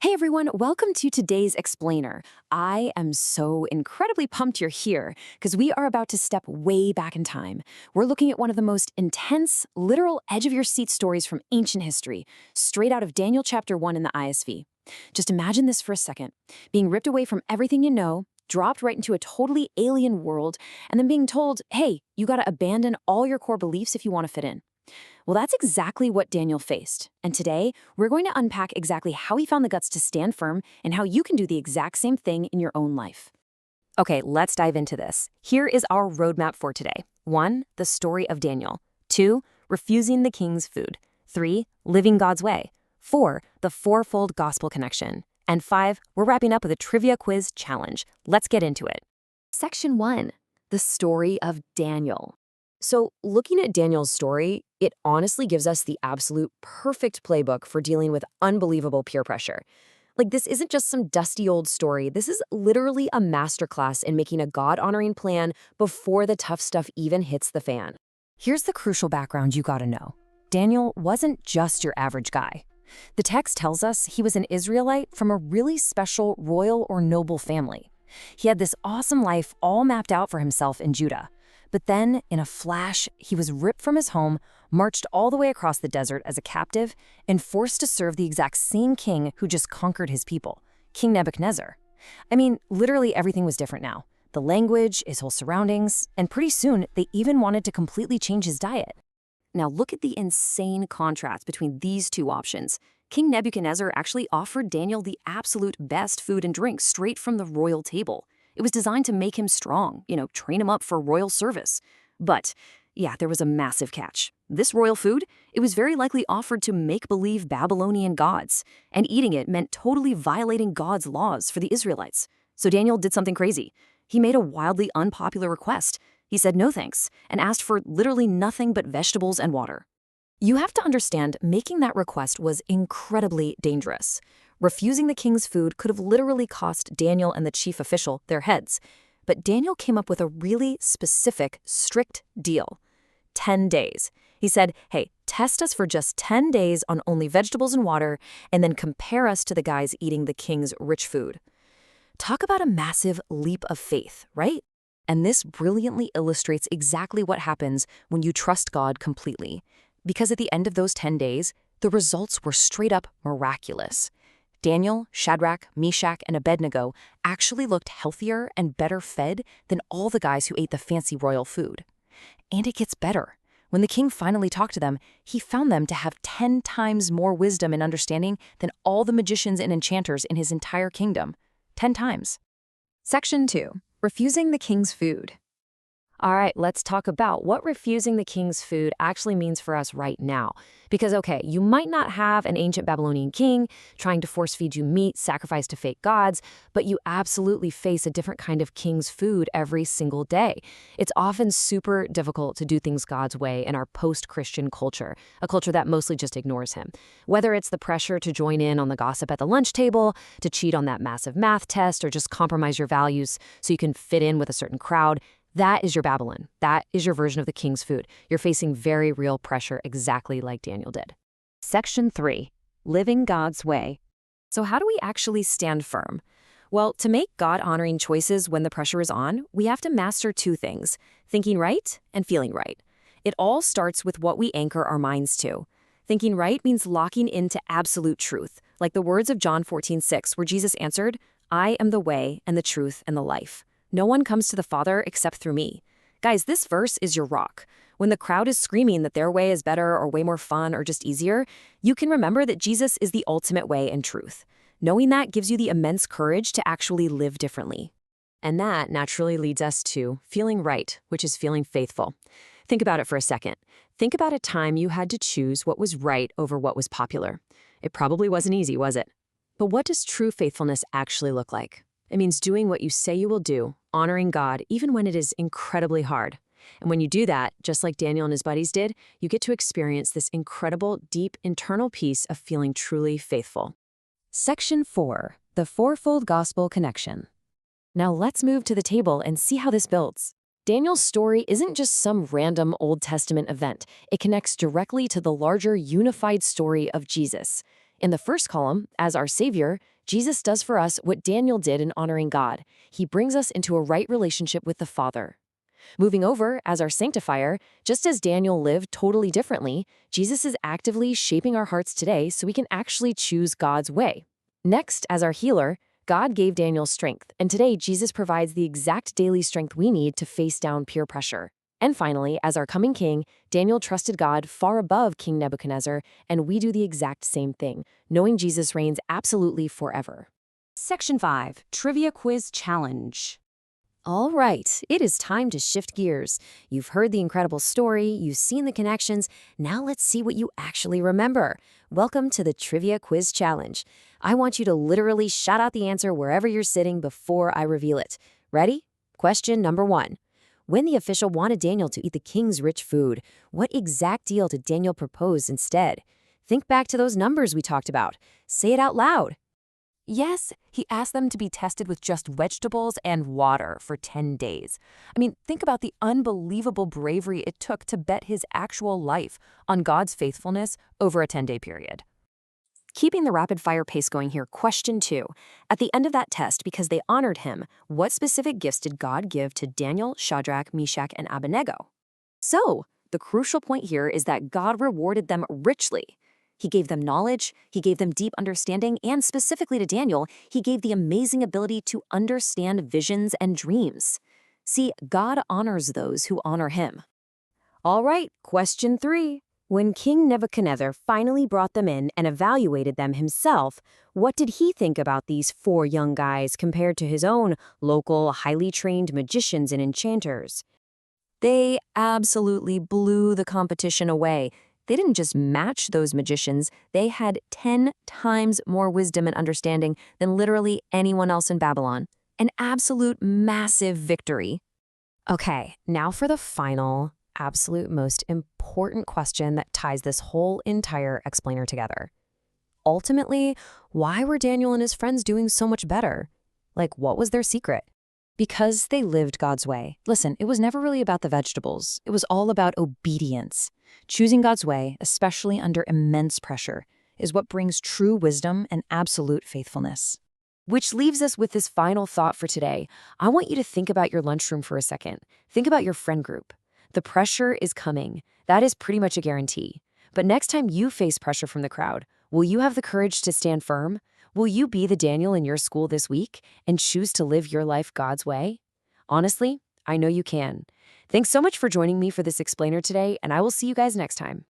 Hey everyone, welcome to today's Explainer. I am so incredibly pumped you're here because we are about to step way back in time. We're looking at one of the most intense, literal edge of your seat stories from ancient history, straight out of Daniel chapter 1 in the ISV. Just imagine this for a second, being ripped away from everything you know, dropped right into a totally alien world, and then being told, hey, you gotta abandon all your core beliefs if you want to fit in. Well, that's exactly what Daniel faced. And today, we're going to unpack exactly how he found the guts to stand firm and how you can do the exact same thing in your own life. Okay, let's dive into this. Here is our roadmap for today. 1. The story of Daniel. 2. Refusing the king's food. 3. Living God's way. 4. The fourfold gospel connection. And 5. We're wrapping up with a trivia quiz challenge. Let's get into it. Section 1. The story of Daniel. So, looking at Daniel's story, it honestly gives us the absolute perfect playbook for dealing with unbelievable peer pressure. Like, this isn't just some dusty old story. This is literally a masterclass in making a God-honoring plan before the tough stuff even hits the fan. Here's the crucial background you gotta know. Daniel wasn't just your average guy. The text tells us he was an Israelite from a really special royal or noble family. He had this awesome life all mapped out for himself in Judah. But then, in a flash, he was ripped from his home, marched all the way across the desert as a captive, and forced to serve the exact same king who just conquered his people, King Nebuchadnezzar. I mean, literally everything was different now. The language, his whole surroundings, and pretty soon, they even wanted to completely change his diet. Now look at the insane contrast between these two options. King Nebuchadnezzar actually offered Daniel the absolute best food and drink straight from the royal table. It was designed to make him strong, train him up for royal service. But, yeah, there was a massive catch. This royal food, it was very likely offered to make-believe Babylonian gods, and eating it meant totally violating God's laws for the Israelites. So Daniel did something crazy. He made a wildly unpopular request. He said no thanks, and asked for literally nothing but vegetables and water. You have to understand, making that request was incredibly dangerous. Refusing the king's food could have literally cost Daniel and the chief official their heads. But Daniel came up with a really specific, strict deal. 10 days. He said, hey, test us for just 10 days on only vegetables and water, and then compare us to the guys eating the king's rich food. Talk about a massive leap of faith, right? And this brilliantly illustrates exactly what happens when you trust God completely. Because at the end of those 10 days, the results were straight up miraculous. Daniel, Shadrach, Meshach, and Abednego actually looked healthier and better fed than all the guys who ate the fancy royal food. And it gets better. When the king finally talked to them, he found them to have 10 times more wisdom and understanding than all the magicians and enchanters in his entire kingdom. 10 times. Section 2. Refusing the king's food. All right, let's talk about what refusing the king's food actually means for us right now. Because, okay, you might not have an ancient Babylonian king trying to force feed you meat sacrificed to fake gods, but you absolutely face a different kind of king's food every single day. It's often super difficult to do things God's way in our post-Christian culture, a culture that mostly just ignores him. Whether it's the pressure to join in on the gossip at the lunch table, to cheat on that massive math test, or just compromise your values so you can fit in with a certain crowd, that is your Babylon. That is your version of the king's food. You're facing very real pressure exactly like Daniel did. Section 3. Living God's way. So how do we actually stand firm? Well, to make God-honoring choices when the pressure is on, we have to master two things: thinking right and feeling right. It all starts with what we anchor our minds to. Thinking right means locking into absolute truth, like the words of John 14:6, where Jesus answered, "I am the way and the truth and the life. No one comes to the Father except through me." Guys, this verse is your rock. When the crowd is screaming that their way is better or way more fun or just easier, you can remember that Jesus is the ultimate way and truth. Knowing that gives you the immense courage to actually live differently. And that naturally leads us to feeling right, which is feeling faithful. Think about it for a second. Think about a time you had to choose what was right over what was popular. It probably wasn't easy, was it? But what does true faithfulness actually look like? It means doing what you say you will do, honoring God even when it is incredibly hard. And when you do that, just like Daniel and his buddies did, you get to experience this incredible, deep internal peace of feeling truly faithful. Section 4. The fourfold gospel connection. Now let's move to the table and see how this builds. Daniel's story isn't just some random Old Testament event. It connects directly to the larger unified story of Jesus. In the first column, as our Savior, Jesus does for us what Daniel did in honoring God. He brings us into a right relationship with the Father. Moving over, as our sanctifier, just as Daniel lived totally differently, Jesus is actively shaping our hearts today so we can actually choose God's way. Next, as our healer, God gave Daniel strength, and today Jesus provides the exact daily strength we need to face down peer pressure. And finally, as our coming king, Daniel trusted God far above King Nebuchadnezzar, and we do the exact same thing, knowing Jesus reigns absolutely forever. Section 5, Trivia Quiz Challenge. All right, it is time to shift gears. You've heard the incredible story, you've seen the connections, now let's see what you actually remember. Welcome to the Trivia Quiz Challenge. I want you to literally shout out the answer wherever you're sitting before I reveal it. Ready? Question number 1. When the official wanted Daniel to eat the king's rich food, what exact deal did Daniel propose instead? Think back to those numbers we talked about. Say it out loud. Yes, he asked them to be tested with just vegetables and water for 10 days. I mean, think about the unbelievable bravery it took to bet his actual life on God's faithfulness over a 10-day period. Keeping the rapid-fire pace going here, question 2. At the end of that test, because they honored him, what specific gifts did God give to Daniel, Shadrach, Meshach, and Abednego? So, the crucial point here is that God rewarded them richly. He gave them knowledge, he gave them deep understanding, and specifically to Daniel, he gave the amazing ability to understand visions and dreams. See, God honors those who honor him. All right, question 3. When King Nebuchadnezzar finally brought them in and evaluated them himself, what did he think about these 4 young guys compared to his own local, highly trained magicians and enchanters? They absolutely blew the competition away. They didn't just match those magicians, they had 10 times more wisdom and understanding than literally anyone else in Babylon. An absolute massive victory. Okay, now for the final, absolute most important question that ties this whole entire explainer together. Ultimately, why were Daniel and his friends doing so much better? Like, what was their secret? Because they lived God's way. Listen, it was never really about the vegetables. It was all about obedience. Choosing God's way, especially under immense pressure, is what brings true wisdom and absolute faithfulness. Which leaves us with this final thought for today. I want you to think about your lunchroom for a second. Think about your friend group. The pressure is coming. That is pretty much a guarantee. But next time you face pressure from the crowd, will you have the courage to stand firm? Will you be the Daniel in your school this week and choose to live your life God's way? Honestly, I know you can. Thanks so much for joining me for this explainer today, and I will see you guys next time.